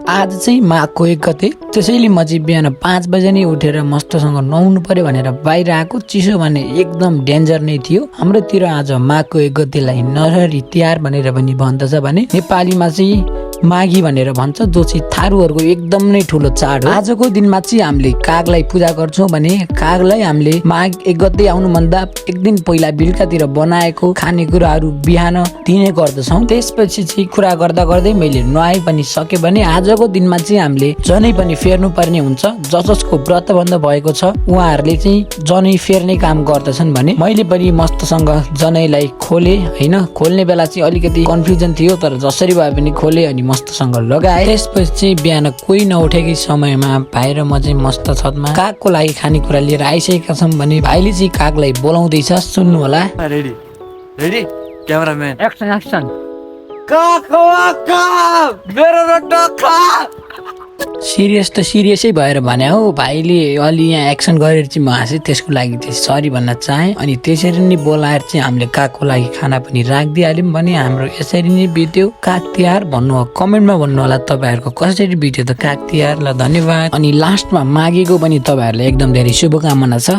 आज चाहिँ माघको 1 गते, त्यसैले म चाहिँ बिहान 5 बजे नै उठेर मस्तसँग नुहाउनु पर्यो भनेर बाहिर आएको। चिसो भने एकदम डेन्जर नै थियो। हाम्रोतिर आज माघको 1 गतेलाई नरहरी तिहार भनेर पनि भन्दछ भने नेपालीमा चाहिँ माघी भनेर भन्छ, जो चाहिँ थारूहरूको एकदम नै ठुलो चाड हो। आजको दिनमा चाहिँ हामीले कागलाई पूजा गर्छौँ भने कागलाई हामीले माघ 1 गते आउनुभन्दा एक दिन पहिला बेलुकातिर बनाएको खानेकुराहरू बिहान दिने गर्दछौँ। त्यसपछि चाहिँ कुरा गर्दा गर्दै मैले नुहाइ पनि सके भने आजको दिनमा चाहिँ हामीले जनै पनि फेर्नु पर्ने हुन्छ। जसको व्रत बन्ध भएको छ उहाँहरूले चाहिँ जनै फेर्ने काम गर्दछन् भने मैले पनि मस्तसँग जनैलाई खोले होइन। खोल्ने बेला चाहिँ अलिकति कन्फ्युजन थियो, तर जसरी भए पनि खोले अनि मस्तसँग लगाए। त्यसपछि चाहिँ बिहान कोही नउठेकै समयमा भाइ र म चाहिँ मस्त छतमा कागको लागि खानेकुरा लिएर आइसकेका छौँ भने भाइले चाहिँ कागलाई बोलाउँदैछ, सुन्नु होला। Ready ready cameraman action action. Serious त सिरियसै भएर भने हो भाइले अलि यहाँ एक्सन गरेर चाहिँ म हाँसेँ, त्यसको लागि चाहिँ सरी भन्न चाहेँ। अनि त्यसरी नै बोलाएर चाहिँ हामीले कागको लागि खाना पनि राखिदिइहाल्यौँ भने हाम्रो यसरी नै बित्यो काग तिहार। भन्नु कमेन्टमा भन्नु होला तपाईँहरूको कसरी बित्यो त काग तिहार। ल धन्यवाद। अनि लास्टमा माघेको पनि तपाईँहरूलाई एकदम धेरै शुभकामना छ।